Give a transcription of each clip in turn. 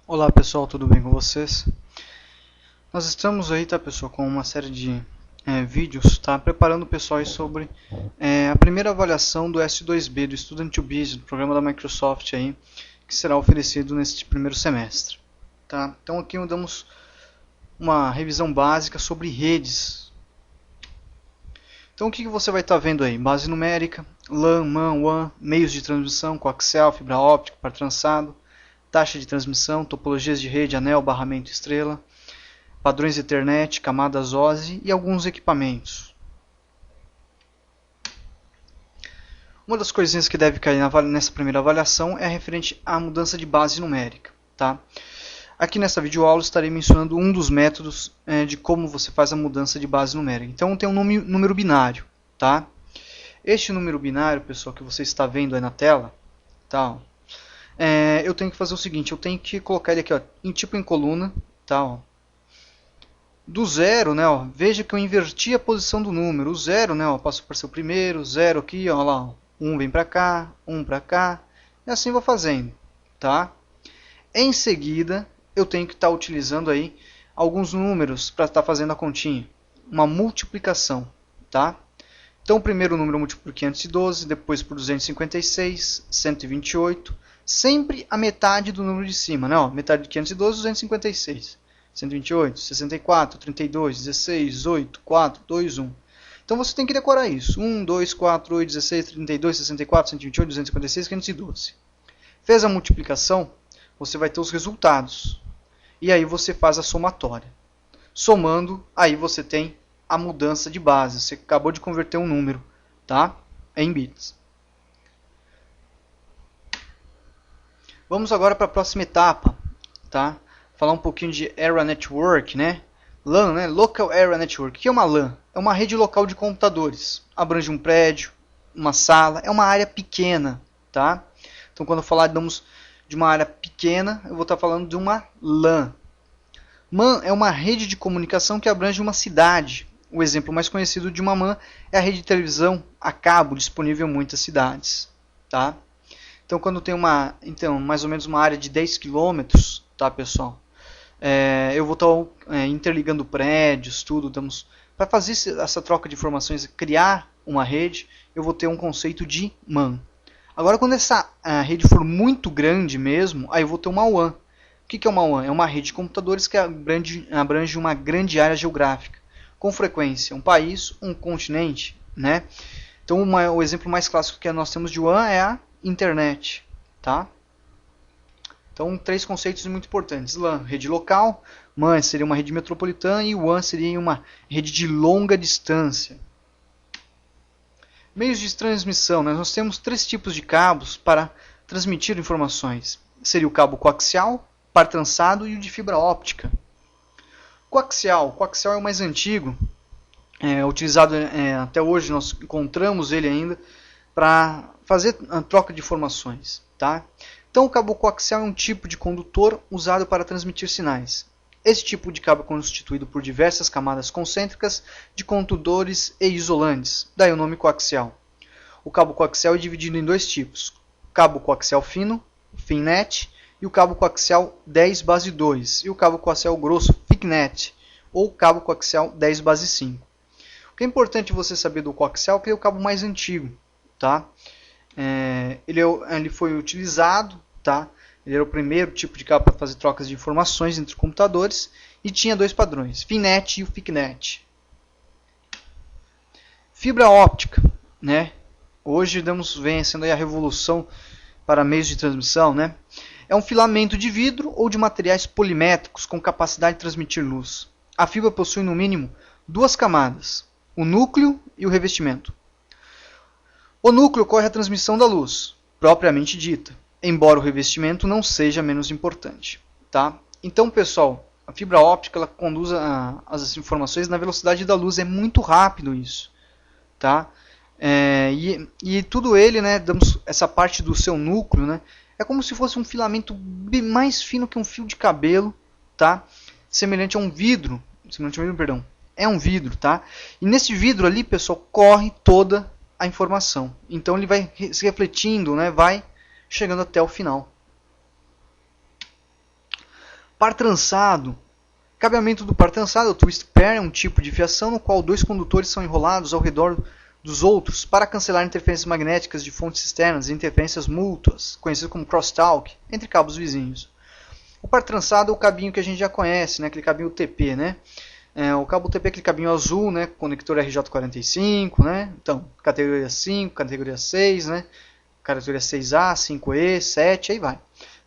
Olá pessoal, tudo bem com vocês? Nós estamos aí, tá pessoal, com uma série de vídeos, tá? Preparando o pessoal aí sobre a primeira avaliação do S2B, do Student to Business, do programa da Microsoft aí, que será oferecido neste primeiro semestre, tá? Então aqui damos uma revisão básica sobre redes. Então o que você vai estar vendo aí? Base numérica, LAN, MAN, WAN, meios de transmissão, coaxial, fibra óptica, par trançado, taxa de transmissão, topologias de rede, anel, barramento, estrela, padrões Ethernet, camadas OSI e alguns equipamentos. Uma das coisinhas que deve cair nessa primeira avaliação é referente à mudança de base numérica. Tá? Aqui nessa videoaula estarei mencionando um dos métodos de como você faz a mudança de base numérica. Então tem um número binário. Tá? Este número binário, pessoal, que você está vendo aí na tela, tá? Eu tenho que fazer o seguinte, eu tenho que colocar ele aqui, ó, em coluna, tá, ó. Do zero, né, ó, veja que eu inverti a posição do número. O zero, né, ó, passo para ser o primeiro, zero aqui, ó, lá, ó, um vem para cá, um para cá, e assim vou fazendo, tá? Em seguida, eu tenho que estar utilizando aí alguns números para estar fazendo a continha, uma multiplicação, tá? Então o primeiro número eu multiplico por 512, depois por 256, 128, sempre a metade do número de cima, né? Ó, metade de 512, 256, 128, 64, 32, 16, 18, 4, 2, 1. Então você tem que decorar isso. 1, 2, 4, 8, 16, 32, 64, 128, 256, 512. Fez a multiplicação, você vai ter os resultados. E aí você faz a somatória. Somando, aí você tem a mudança de base. Você acabou de converter um número, tá? Em bits. Vamos agora para a próxima etapa, tá? Falar um pouquinho de Area Network, né? LAN, né? Local Area Network. O que é uma LAN? É uma rede local de computadores. Abrange um prédio, uma sala, é uma área pequena, tá? Então quando eu falar de uma área pequena, eu vou estar falando de uma LAN. MAN é uma rede de comunicação que abrange uma cidade. O exemplo mais conhecido de uma MAN é a rede de televisão a cabo disponível em muitas cidades, tá? Então quando tem mais ou menos uma área de 10 km, tá, pessoal? Eu vou estar interligando prédios, tudo, para fazer essa troca de informações, criar uma rede, eu vou ter um conceito de MAN. Agora quando essa rede for muito grande mesmo, aí eu vou ter uma WAN. O que é uma WAN? É uma rede de computadores que abrange uma grande área geográfica, com frequência um país, um continente, né? Então o exemplo mais clássico que nós temos de WAN é a internet, tá? Então, três conceitos muito importantes. LAN, rede local, MAN seria uma rede metropolitana e WAN seria uma rede de longa distância. Meios de transmissão, né? Nós temos três tipos de cabos para transmitir informações. Seria o cabo coaxial, par trançado e o de fibra óptica. Coaxial é o mais antigo, utilizado até hoje, nós encontramos ele ainda para fazer a troca de informações, tá? Então o cabo coaxial é um tipo de condutor usado para transmitir sinais. Esse tipo de cabo é constituído por diversas camadas concêntricas de condutores e isolantes, daí o nome coaxial. O cabo coaxial é dividido em dois tipos, cabo coaxial fino, FinNet, e o cabo coaxial 10 base 2, e o cabo coaxial grosso, ThickNet, ou cabo coaxial 10 base 5. O que é importante você saber do coaxial é que ele é o cabo mais antigo, tá? Ele foi utilizado, tá? Ele era o primeiro tipo de cabo para fazer trocas de informações entre computadores e tinha dois padrões, FinNet e o ThickNet. Fibra óptica, né? Hoje vem sendo aí a revolução para meios de transmissão, né? É um filamento de vidro ou de materiais polimétricos com capacidade de transmitir luz. A fibra possui no mínimo duas camadas, o núcleo e o revestimento. O núcleo ocorre a transmissão da luz, propriamente dita, embora o revestimento não seja menos importante, tá? Então, pessoal, a fibra óptica ela conduz as informações na velocidade da luz, é muito rápido isso, tá? E tudo ele, né, essa parte do seu núcleo, né, é como se fosse um filamento mais fino que um fio de cabelo, tá? Semelhante a um vidro, perdão, é um vidro, tá? E nesse vidro ali, pessoal, corre toda a informação. Então ele vai se refletindo, né, vai chegando até o final. Par trançado. Cabeamento do par trançado, o twist pair, é um tipo de fiação no qual dois condutores são enrolados ao redor dos outros para cancelar interferências magnéticas de fontes externas e interferências mútuas, conhecido como crosstalk, entre cabos vizinhos. O par trançado é o cabinho que a gente já conhece, né? Aquele cabinho UTP, né? O cabo UTP é aquele cabinho azul, né? Conector RJ45, né? Então, categoria 5, categoria 6, né? Categoria 6A, 5E, 7, aí vai,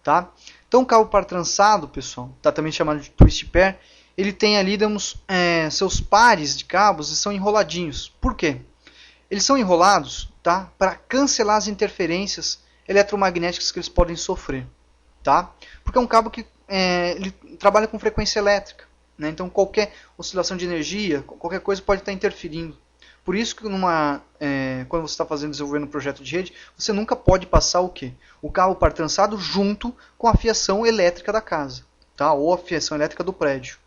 tá? Então, o cabo par trançado, pessoal, tá também chamado de twist pair, ele tem ali, seus pares de cabos e são enroladinhos. Por quê? Eles são enrolados, tá? Para cancelar as interferências eletromagnéticas que eles podem sofrer, tá? Porque é um cabo que ele trabalha com frequência elétrica, né? Então qualquer oscilação de energia, qualquer coisa pode estar interferindo. Por isso que quando você está desenvolvendo um projeto de rede, você nunca pode passar o quê? O cabo par trançado junto com a fiação elétrica da casa, tá? Ou a fiação elétrica do prédio.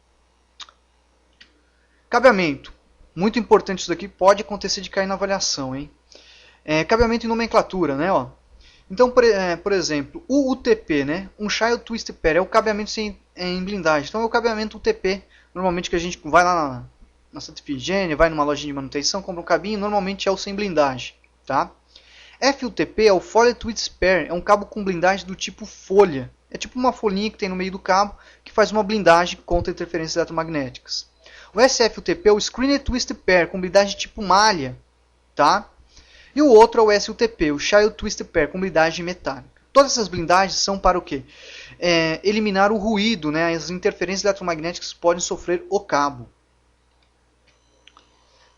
Cabeamento. Muito importante isso daqui, pode acontecer de cair na avaliação, hein? Cabeamento em nomenclatura, né? Ó. Então, por exemplo, o UTP, né? Um Child Twist Pair é o cabeamento em blindagem. Então é o cabeamento UTP, normalmente que a gente vai lá na Santa Efigênia, vai numa lojinha de manutenção, compra um cabinho, normalmente é o sem blindagem, tá? FUTP é o Foil Twist Pair, é um cabo com blindagem do tipo folha. É tipo uma folhinha que tem no meio do cabo que faz uma blindagem contra interferências eletromagnéticas. O SFUTP é o Screened Twist Pair, com blindagem tipo malha, tá? E o outro é o SUTP, o Child Twist Pair, com blindagem metálica. Todas essas blindagens são para o quê? Eliminar o ruído, né? As interferências eletromagnéticas que podem sofrer o cabo.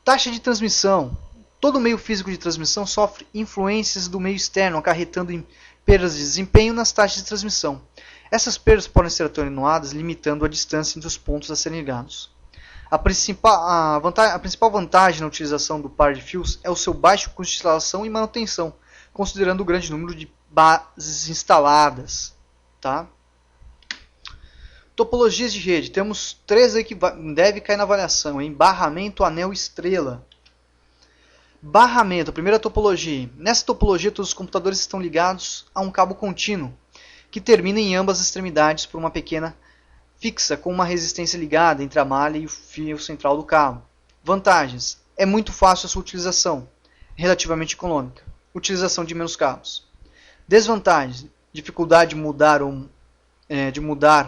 Taxa de transmissão. Todo meio físico de transmissão sofre influências do meio externo, acarretando em perdas de desempenho nas taxas de transmissão. Essas perdas podem ser atenuadas limitando a distância entre os pontos a serem ligados. A principal vantagem na utilização do par de fios é o seu baixo custo de instalação e manutenção, considerando o grande número de bases instaladas. Tá? Topologias de rede. Temos 3 aí que devem cair na avaliação. Hein? Barramento, anel e estrela. Barramento, a primeira topologia. Nessa topologia, todos os computadores estão ligados a um cabo contínuo, que termina em ambas as extremidades por uma pequena fixa com uma resistência ligada entre a malha e o fio central do cabo. Vantagens. É muito fácil a sua utilização, relativamente econômica. Utilização de menos cabos. Desvantagens. Dificuldade de mudar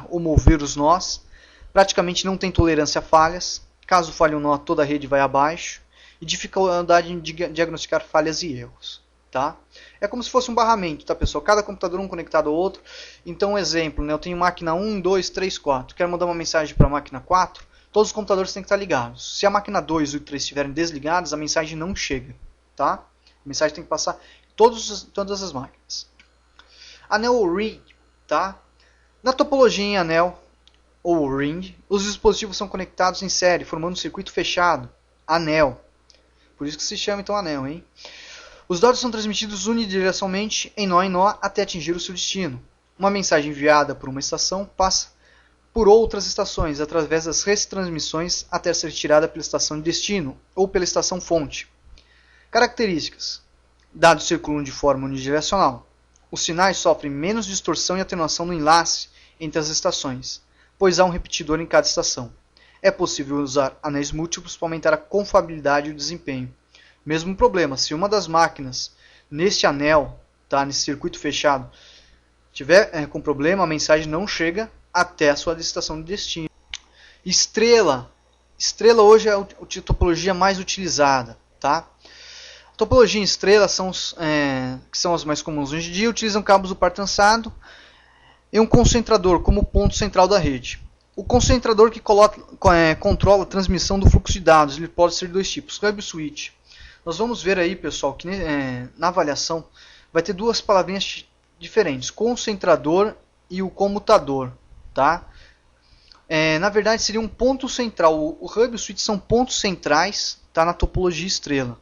ou mover os nós. Praticamente não tem tolerância a falhas. Caso falhe um nó, toda a rede vai abaixo. E dificuldade em diagnosticar falhas e erros. Tá? É como se fosse um barramento, tá, pessoal? Cada computador um conectado ao outro. Então, um exemplo, né? Eu tenho máquina 1, 2, 3, 4. Quero mandar uma mensagem para a máquina 4. Todos os computadores têm que estar ligados. Se a máquina 2 e 3 estiverem desligados, a mensagem não chega. Tá? A mensagem tem que passar em todas as máquinas. Anel ou ring. Tá? Na topologia em anel ou ring, os dispositivos são conectados em série, formando um circuito fechado. Anel. Por isso que se chama então anel, hein? Os dados são transmitidos unidirecionalmente em nó até atingir o seu destino. Uma mensagem enviada por uma estação passa por outras estações através das retransmissões até ser retirada pela estação de destino ou pela estação fonte. Características. Dados circulam de forma unidirecional. Os sinais sofrem menos distorção e atenuação no enlace entre as estações, pois há um repetidor em cada estação. É possível usar anéis múltiplos para aumentar a confiabilidade e o desempenho. Mesmo problema, se uma das máquinas neste anel, tá, nesse circuito fechado, tiver com problema, a mensagem não chega até a sua estação de destino. Estrela. Estrela hoje é a topologia mais utilizada. Tá? A topologia em estrela que são as mais comuns hoje em dia, utilizam cabos do par trançado e um concentrador como ponto central da rede. O concentrador que controla a transmissão do fluxo de dados, ele pode ser de dois tipos, hub switch. Nós vamos ver aí, pessoal, que na avaliação vai ter duas palavrinhas diferentes, concentrador e o comutador. Tá? Na verdade seria um ponto central, o hub e o switch são pontos centrais, tá, na topologia estrela.